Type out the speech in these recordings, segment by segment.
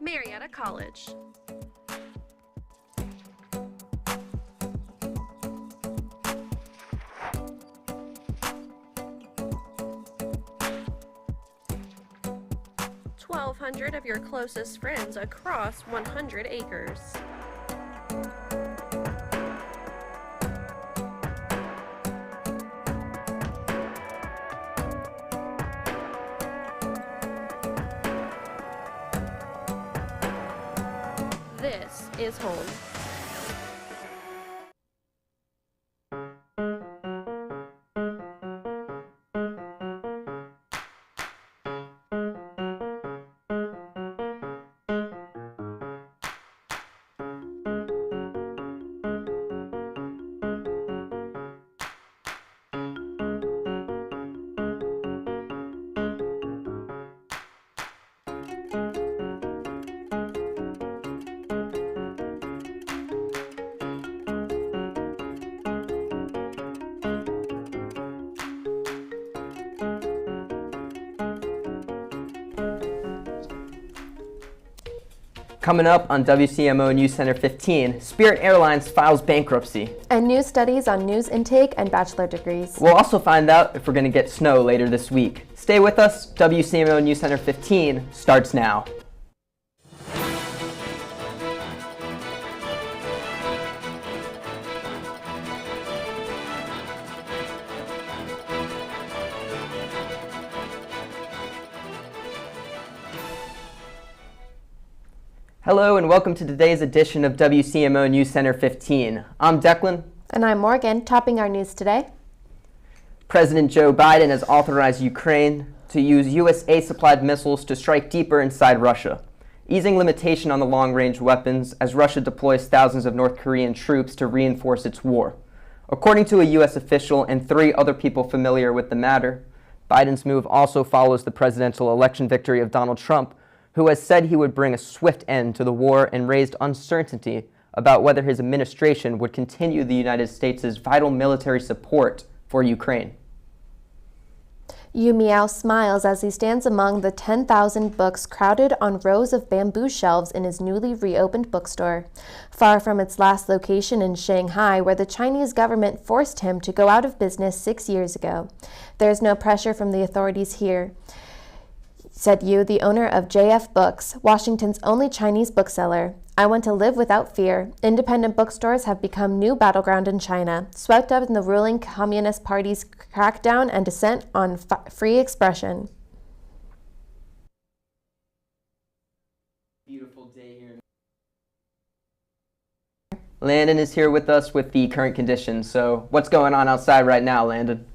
Marietta College. $1,200 of your closest friends across 100 acres. This is home. Coming up on WCMO NewsCenter 15, Spirit Airlines files bankruptcy. And new studies on news intake and bachelor degrees. We'll also find out if we're going to get snow later this week. Stay with us. WCMO NewsCenter 15 starts now. Hello and welcome to today's edition of WCMO NewsCenter 15. I'm Declan. And I'm Morgan. Topping our news today, President Joe Biden has authorized Ukraine to use USA-supplied missiles to strike deeper inside Russia, easing limitation on the long-range weapons as Russia deploys thousands of North Korean troops to reinforce its war. According to a U.S. official and 3 other people familiar with the matter, Biden's move also follows the presidential election victory of Donald Trump, who has said he would bring a swift end to the war and raised uncertainty about whether his administration would continue the United States' vital military support for Ukraine. Yu Miao smiles as he stands among the 10,000 books crowded on rows of bamboo shelves in his newly reopened bookstore. Far from its last location in Shanghai, where the Chinese government forced him to go out of business 6 years ago. There's no pressure from the authorities here, said Yu, the owner of JF Books, Washington's only Chinese bookseller. I want to live without fear. Independent bookstores have become new battleground in China, swept up in the ruling Communist Party's crackdown and dissent on free expression. Beautiful day here. Landon is here with us with the current conditions. So what's going on outside right now, Landon?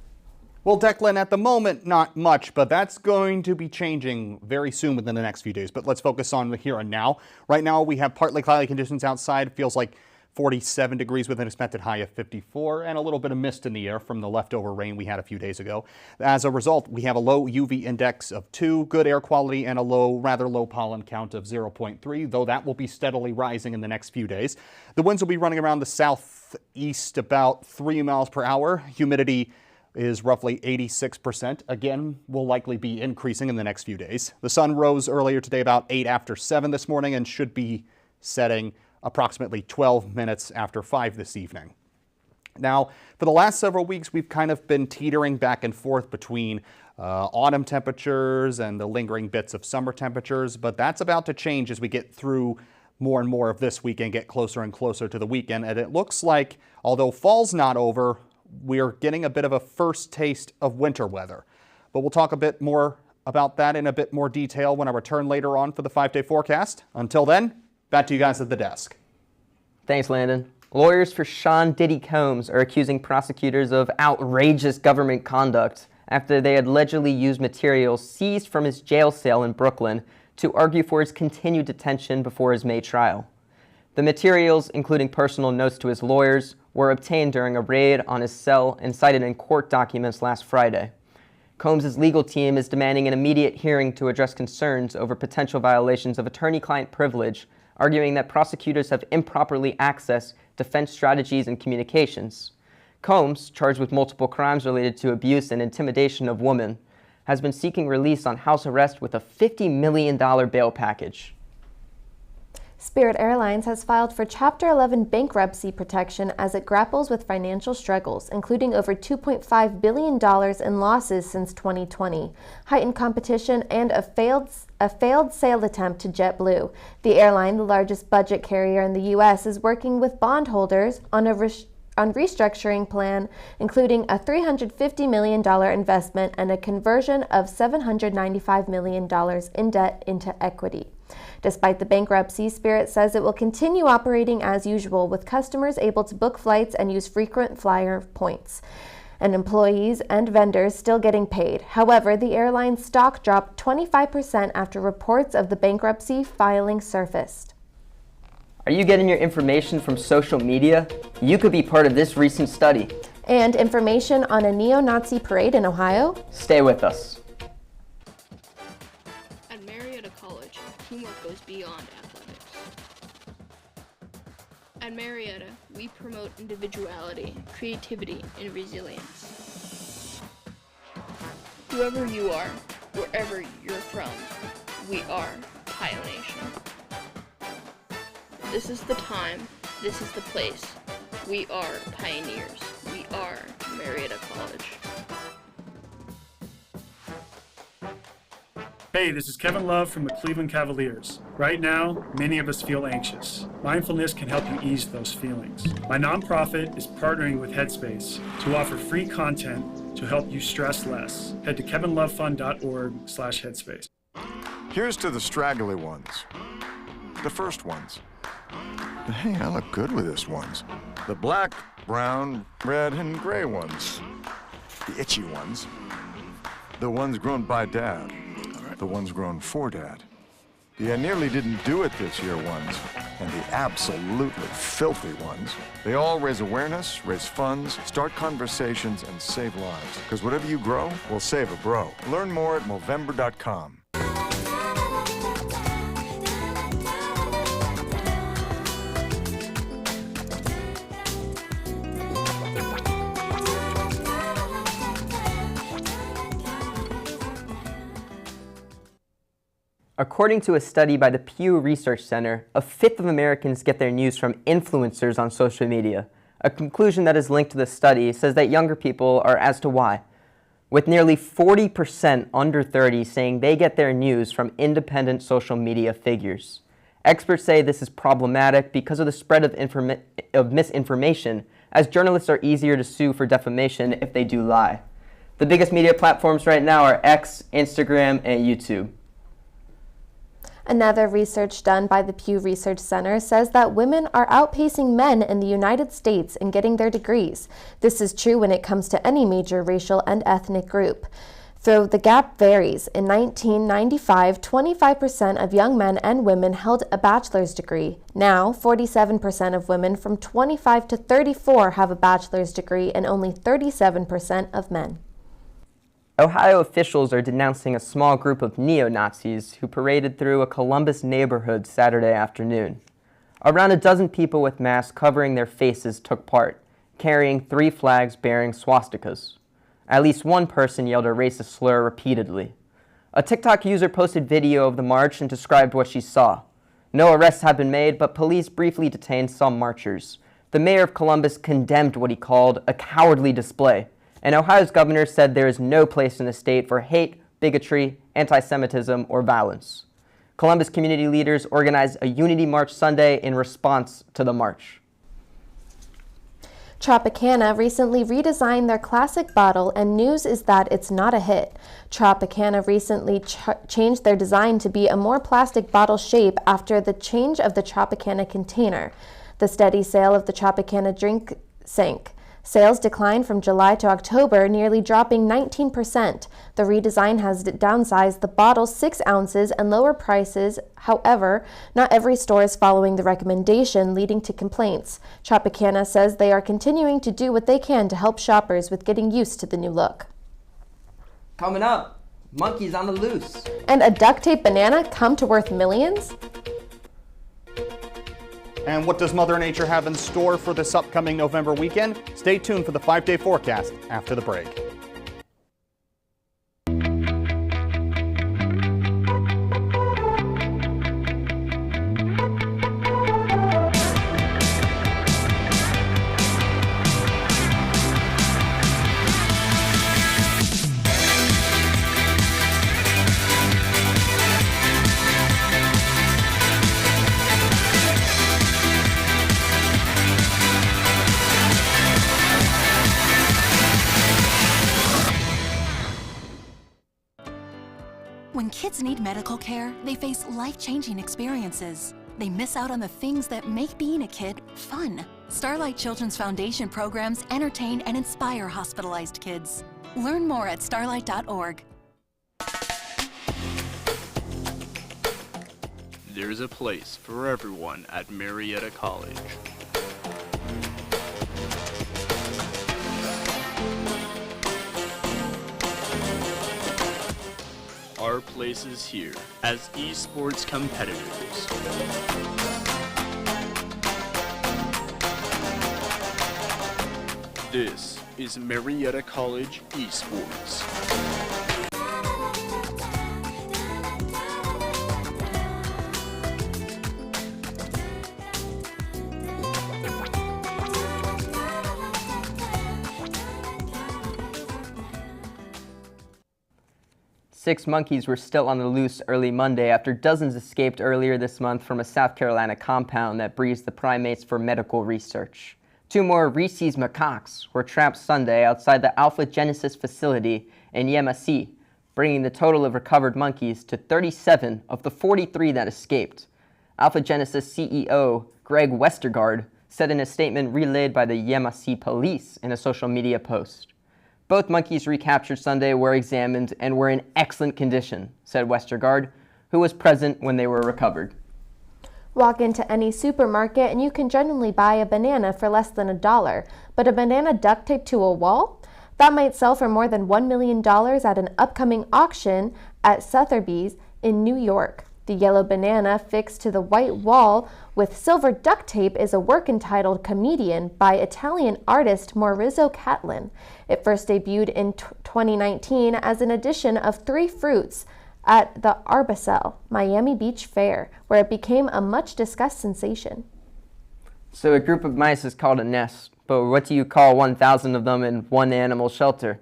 Well, Declan, at the moment, not much, but that's going to be changing very soon within the next few days. But let's focus on the here and now. Right now, we have partly cloudy conditions outside. It feels like 47 degrees with an expected high of 54 and a little bit of mist in the air from the leftover rain we had a few days ago. As a result, we have a low UV index of 2, good air quality, and a rather low pollen count of 0.3, though that will be steadily rising in the next few days. The winds will be running around the southeast about 3 miles per hour. Humidity is roughly 86%. Again, will likely be increasing in the next few days. The sun rose earlier today about 8 after 7 this morning and should be setting approximately 12 minutes after 5 this evening. Now, for the last several weeks, we've kind of been teetering back and forth between autumn temperatures and the lingering bits of summer temperatures, but that's about to change as we get through more and more of this week and get closer and closer to the weekend. And it looks like, although fall's not over, we're getting a bit of a first taste of winter weather. But we'll talk a bit more about that in a bit more detail when I return later on for the 5-day forecast. Until then, back to you guys at the desk. Thanks, Landon. Lawyers for Sean Diddy Combs are accusing prosecutors of outrageous government conduct after they allegedly used materials seized from his jail cell in Brooklyn to argue for his continued detention before his May trial. The materials, including personal notes to his lawyers, were obtained during a raid on his cell and cited in court documents last Friday. Combs' legal team is demanding an immediate hearing to address concerns over potential violations of attorney-client privilege, arguing that prosecutors have improperly accessed defense strategies and communications. Combs, charged with multiple crimes related to abuse and intimidation of women, has been seeking release on house arrest with a $50 million bail package. Spirit Airlines has filed for Chapter 11 bankruptcy protection as it grapples with financial struggles, including over $2.5 billion in losses since 2020, heightened competition, and a failed sale attempt to JetBlue. The airline, the largest budget carrier in the U.S., is working with bondholders on a restructuring plan, including a $350 million investment and a conversion of $795 million in debt into equity. Despite the bankruptcy, Spirit says it will continue operating as usual, with customers able to book flights and use frequent flyer points, and employees and vendors still getting paid. However, the airline's stock dropped 25% after reports of the bankruptcy filing surfaced. Are you getting your information from social media? You could be part of this recent study. And information on a neo-Nazi parade in Ohio? Stay with us. At Marietta College, teamwork goes beyond athletics. At Marietta, we promote individuality, creativity, and resilience. Whoever you are, wherever you're from, we are Ohio Nation. This is the time, this is the place. We are pioneers. We are Marietta College. Hey, this is Kevin Love from the Cleveland Cavaliers. Right now, many of us feel anxious. Mindfulness can help you ease those feelings. My nonprofit is partnering with Headspace to offer free content to help you stress less. Head to kevinlovefund.org/headspace. Here's to the straggly ones, the first ones. But hey, I look good with this ones. The black, brown, red, and gray ones. The itchy ones. The ones grown by Dad. The ones grown for Dad. The I nearly didn't do it this year ones. And the absolutely filthy ones. They all raise awareness, raise funds, start conversations, and save lives. Because whatever you grow will save a bro. Learn more at Movember.com. According to a study by the Pew Research Center, a fifth of Americans get their news from influencers on social media. A conclusion that is linked to the study says that younger people are as to why, with nearly 40% under 30 saying they get their news from independent social media figures. Experts say this is problematic because of the spread of misinformation, as journalists are easier to sue for defamation if they do lie. The biggest media platforms right now are X, Instagram, and YouTube. Another research done by the Pew Research Center says that women are outpacing men in the United States in getting their degrees. This is true when it comes to any major racial and ethnic group, though the gap varies. In 1995, 25% of young men and women held a bachelor's degree. Now, 47% of women from 25 to 34 have a bachelor's degree, and only 37% of men. Ohio officials are denouncing a small group of neo-Nazis who paraded through a Columbus neighborhood Saturday afternoon. Around a dozen people with masks covering their faces took part, carrying 3 flags bearing swastikas. At least one person yelled a racist slur repeatedly. A TikTok user posted video of the march and described what she saw. No arrests have been made, but police briefly detained some marchers. The mayor of Columbus condemned what he called a cowardly display, and Ohio's governor said there is no place in the state for hate, bigotry, anti-Semitism, or violence. Columbus community leaders organized a unity march Sunday in response to the march. Tropicana recently redesigned their classic bottle, and news is that it's not a hit. Tropicana recently changed their design to be a more plastic bottle shape after the change of the Tropicana container. The steady sale of the Tropicana drink sank. Sales declined from July to October, nearly dropping 19%. The redesign has downsized the bottle 6 ounces and lower prices. However, not every store is following the recommendation, leading to complaints. Tropicana says they are continuing to do what they can to help shoppers with getting used to the new look. Coming up, monkeys on the loose. And a duct tape banana come to worth millions? And what does Mother Nature have in store for this upcoming November weekend? Stay tuned for the 5-day forecast after the break. kids need medical care, they face life-changing experiences. They miss out on the things that make being a kid fun. Starlight Children's Foundation programs entertain and inspire hospitalized kids. Learn more at starlight.org. There's a place for everyone at Marietta College. Our place is here as esports competitors. This is Marietta College Esports. 6 monkeys were still on the loose early Monday after dozens escaped earlier this month from a South Carolina compound that breeds the primates for medical research. 2 more rhesus macaques were trapped Sunday outside the Alpha Genesis facility in Yemassee, bringing the total of recovered monkeys to 37 of the 43 that escaped. Alpha Genesis CEO Greg Westergaard said in a statement relayed by the Yemassee police in a social media post. Both monkeys recaptured Sunday were examined and were in excellent condition, said Westergaard, who was present when they were recovered. Walk into any supermarket and you can generally buy a banana for less than $1, but a banana duct taped to a wall? That might sell for more than $1 million at an upcoming auction at Sotheby's in New York. The yellow banana fixed to the white wall with silver duct tape is a work entitled Comedian by Italian artist Maurizio Catlin. It first debuted in 2019 as an edition of 3 fruits at the Arbacel, Miami Beach Fair, where it became a much-discussed sensation. So a group of mice is called a nest, but what do you call 1,000 of them in one animal shelter?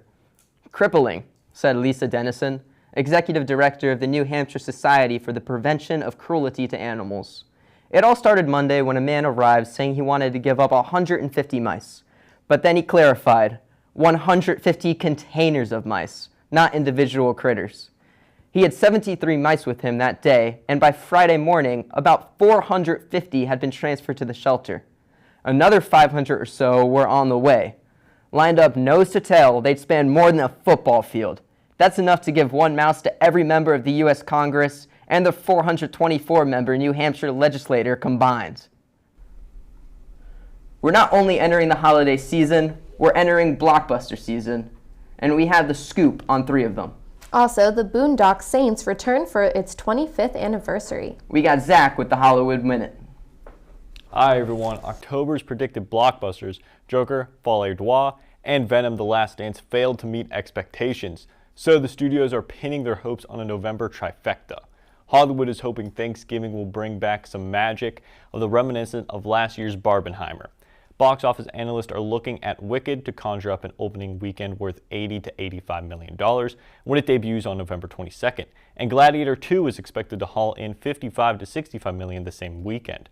Crippling, said Lisa Dennison, Executive Director of the New Hampshire Society for the Prevention of Cruelty to Animals. It all started Monday when a man arrived saying he wanted to give up 150 mice. But then he clarified, 150 containers of mice, not individual critters. He had 73 mice with him that day, and by Friday morning, about 450 had been transferred to the shelter. Another 500 or so were on the way. Lined up nose to tail, they'd span more than a football field. That's enough to give 1 mouse to every member of the U.S. Congress and the 424-member New Hampshire legislature combined. We're not only entering the holiday season, we're entering blockbuster season, and we have the scoop on 3 of them. Also, the Boondock Saints return for its 25th anniversary. We got Zach with the Hollywood Minute. Hi everyone, October's predicted blockbusters, Joker, Fall Droit, and Venom: The Last Dance failed to meet expectations. So the studios are pinning their hopes on a November trifecta. Hollywood is hoping Thanksgiving will bring back some magic of the reminiscent of last year's Barbenheimer. Box office analysts are looking at Wicked to conjure up an opening weekend worth $80 to $85 million when it debuts on November 22nd. And Gladiator 2 is expected to haul in $55 to $65 million the same weekend.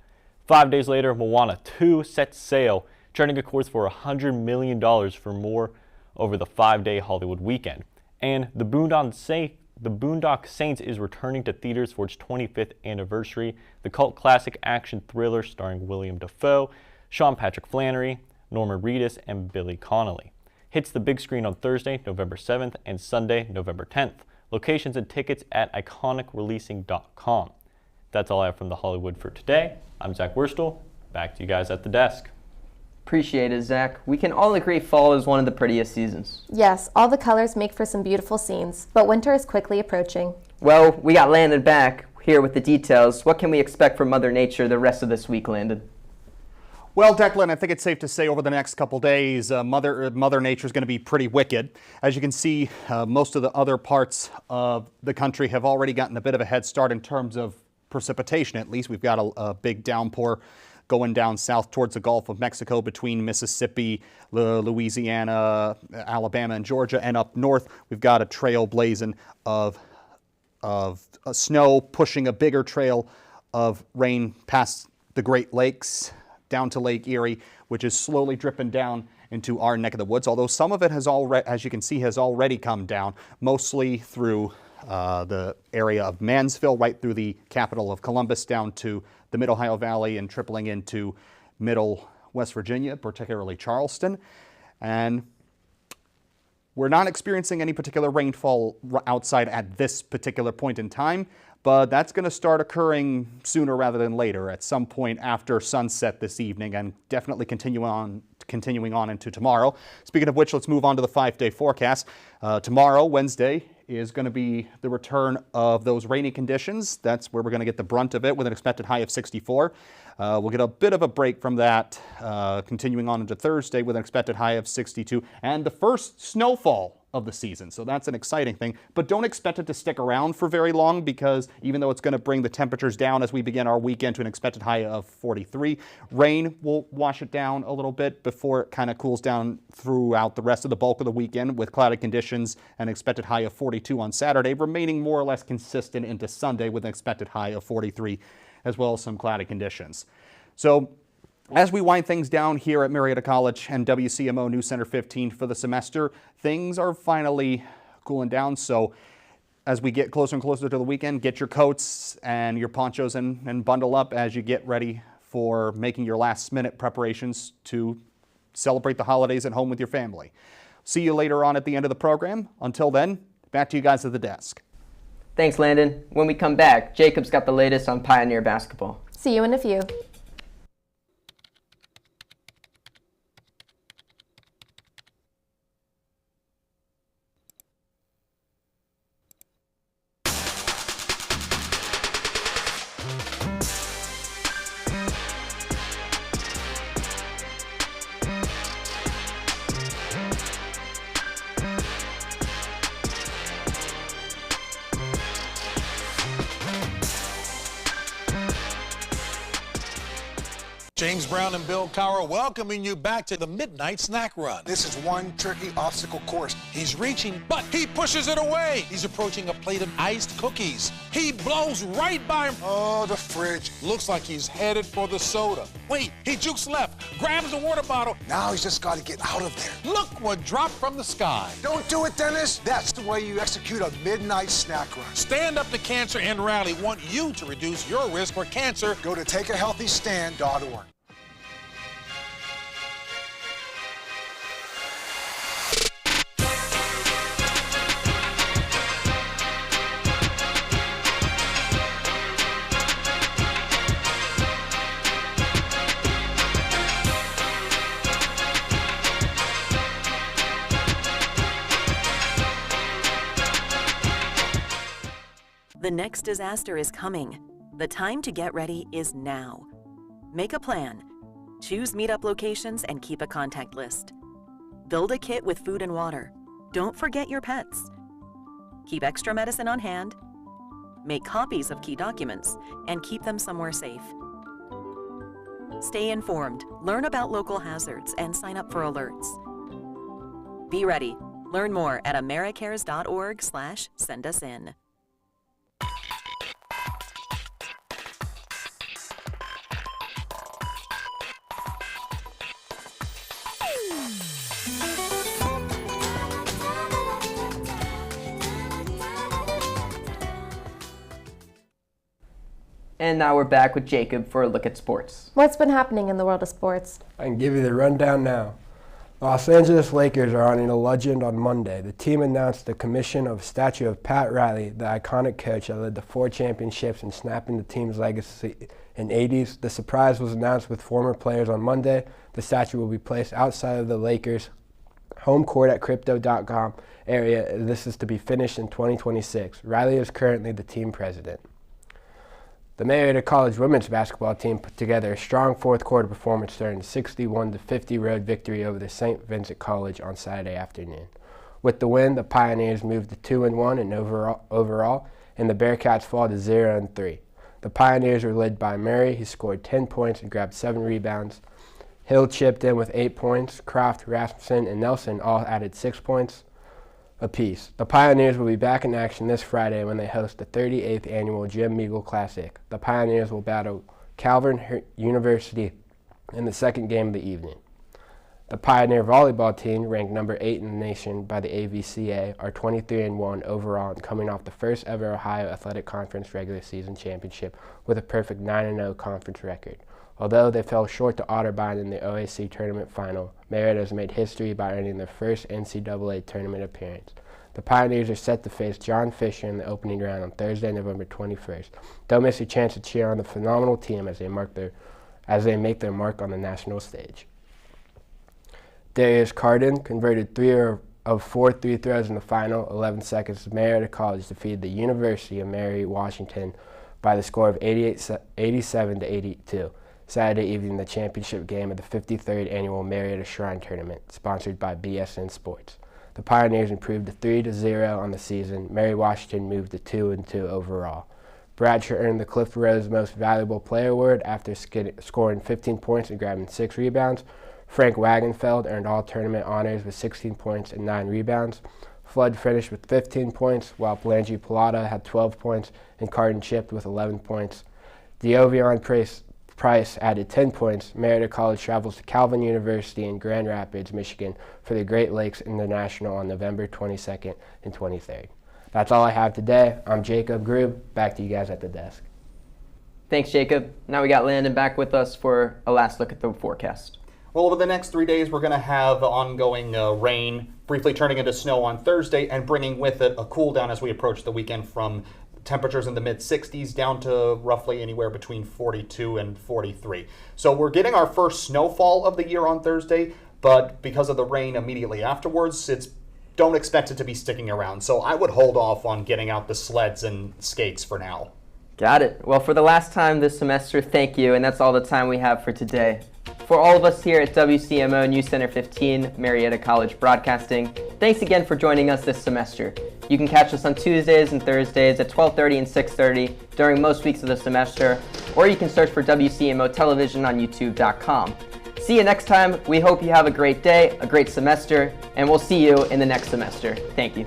5 days later, Moana 2 sets sail, charting a course for $100 million for more over the 5-day Hollywood weekend. And The Boondock Saints is returning to theaters for its 25th anniversary. The cult classic action thriller starring William Dafoe, Sean Patrick Flannery, Norman Reedus, and Billy Connolly. Hits the big screen on Thursday, November 7th, and Sunday, November 10th. Locations and tickets at iconicreleasing.com. That's all I have from the Hollywood for today. I'm Zach Wurstel. Back to you guys at the desk. Appreciate it, Zach. We can all agree fall is one of the prettiest seasons. Yes, all the colors make for some beautiful scenes, but winter is quickly approaching. Well, we got Landon back here with the details. What can we expect from Mother Nature the rest of this week, Landon? Well, Declan, I think it's safe to say over the next couple days, Mother Nature is going to be pretty wicked. As you can see, most of the other parts of the country have already gotten a bit of a head start in terms of precipitation. At least we've got a big downpour going down south towards the Gulf of Mexico between Mississippi, Louisiana, Alabama, and Georgia. And up north, we've got a trail blazing of snow pushing a bigger trail of rain past the Great Lakes down to Lake Erie, which is slowly dripping down into our neck of the woods, although some of it has already, as you can see, has already come down, mostly through the area of Mansville, right through the capital of Columbus, down to the Mid-Ohio Valley and tripling into middle West Virginia, particularly Charleston. And we're not experiencing any particular rainfall outside at this particular point in time, but that's going to start occurring sooner rather than later, at some point after sunset this evening, and definitely continuing on into tomorrow. Speaking of which, let's move on to the 5-day forecast. Tomorrow, Wednesday, is going to be the return of those rainy conditions. That's where we're going to get the brunt of it, with an expected high of 64. We'll get a bit of a break from that, continuing on into Thursday with an expected high of 62, and the first snowfall of the season. So that's an exciting thing, but don't expect it to stick around for very long, because even though it's going to bring the temperatures down as we begin our weekend to an expected high of 43, rain will wash it down a little bit before it kind of cools down throughout the rest of the bulk of the weekend, with cloudy conditions and an expected high of 42 on Saturday, remaining more or less consistent into Sunday with an expected high of 43, as well as some cloudy conditions. So as we wind things down here at Marietta College and WCMO NewsCenter 15 for the semester, things are finally cooling down. So as we get closer and closer to the weekend, get your coats and your ponchos and bundle up as you get ready for making your last-minute preparations to celebrate the holidays at home with your family. See you later on at the end of the program. Until then, back to you guys at the desk. Thanks, Landon. When we come back, Jacob's got the latest on Pioneer basketball. See you in a few. James Brown and Bill Cowher welcoming you back to the Midnight Snack Run. This is one tricky obstacle course. He's reaching, but he pushes it away. He's approaching a plate of iced cookies. He blows right by him. Oh, the fridge. Looks like he's headed for the soda. Wait, he jukes left, grabs the water bottle. Now he's just got to get out of there. Look what dropped from the sky. Don't do it, Dennis. That's the way you execute a Midnight Snack Run. Stand Up to Cancer and Rally want you to reduce your risk for cancer. Go to takeahealthystand.org. The next disaster is coming. The time to get ready is now. Make a plan. Choose meetup locations and keep a contact list. Build a kit with food and water. Don't forget your pets. Keep extra medicine on hand. Make copies of key documents and keep them somewhere safe. Stay informed, learn about local hazards, and sign up for alerts. Be ready. Learn more at americares.org/sendusin. And now we're back with Jacob for a look at sports. What's been happening in the world of sports? I can give you the rundown now. The Los Angeles Lakers are honoring a legend on Monday. The team announced the commission of a statue of Pat Riley, the iconic coach that led to 4 championships and snapping the team's legacy in the 80s. The surprise was announced with former players on Monday. The statue will be placed outside of the Lakers' home court at Crypto.com area. This is to be finished in 2026. Riley is currently the team president. The Marietta College women's basketball team put together a strong fourth quarter performance during the 61-50 road victory over the St. Vincent College on Saturday afternoon. With the win, the Pioneers moved to 2-1 in overall, and the Bearcats fall to 0-3. The Pioneers were led by Murray, who scored 10 points and grabbed 7 rebounds. Hill chipped in with 8 points. Croft, Rasmussen, and Nelson all added 6 points apiece. The Pioneers will be back in action this Friday when they host the 38th annual Jim Meagle Classic. The Pioneers will battle Calvin University in the second game of the evening. The Pioneer volleyball team, ranked number 8 in the nation by the AVCA, are 23-1 overall and coming off the first ever Ohio Athletic Conference regular season championship with a perfect 9-0 conference record. Although they fell short to Otterbein in the OAC tournament final, Marietta has made history by earning their first NCAA tournament appearance. The Pioneers are set to face John Fisher in the opening round on Thursday, November 21st. Don't miss your chance to cheer on the phenomenal team as they make their mark on the national stage. Darius Carden converted 3 of 4 3 throws in the final 11 seconds as Marietta College defeated the University of Mary Washington by the score of 87-82. Saturday evening, the championship game of the 53rd Annual Marietta Shrine Tournament, sponsored by BSN Sports. The Pioneers improved to 3-0 on the season. Mary Washington moved to 2-2 overall. Bradshaw earned the Cliff Rose Most Valuable Player award after scoring 15 points and grabbing 6 rebounds. Frank Wagenfeld earned all-tournament honors with 16 points and 9 rebounds. Flood finished with 15 points, while Blangy Pilata had 12 points and Carden chipped with 11 points. Diovion Price added 10 points. Marietta College travels to Calvin University in Grand Rapids, Michigan for the Great Lakes International on November 22nd and 23rd. That's all I have today. I'm Jacob Grube. Back to you guys at the desk. Thanks, Jacob. Now we got Landon back with us for a last look at the forecast. Well, over the next 3 days, we're going to have ongoing rain, briefly turning into snow on Thursday and bringing with it a cool down as we approach the weekend from temperatures in the mid-60s down to roughly anywhere between 42 and 43. So we're getting our first snowfall of the year on Thursday, but because of the rain immediately afterwards, don't expect it to be sticking around. So I would hold off on getting out the sleds and skates for now. Got it. Well, for the last time this semester, thank you, and that's all the time we have for today. For all of us here at WCMO NewsCenter 15, Marietta College Broadcasting, thanks again for joining us this semester. You can catch us on Tuesdays and Thursdays at 12:30 and 6:30 during most weeks of the semester, or you can search for WCMO Television on YouTube.com. See you next time. We hope you have a great day, a great semester, and we'll see you in the next semester. Thank you.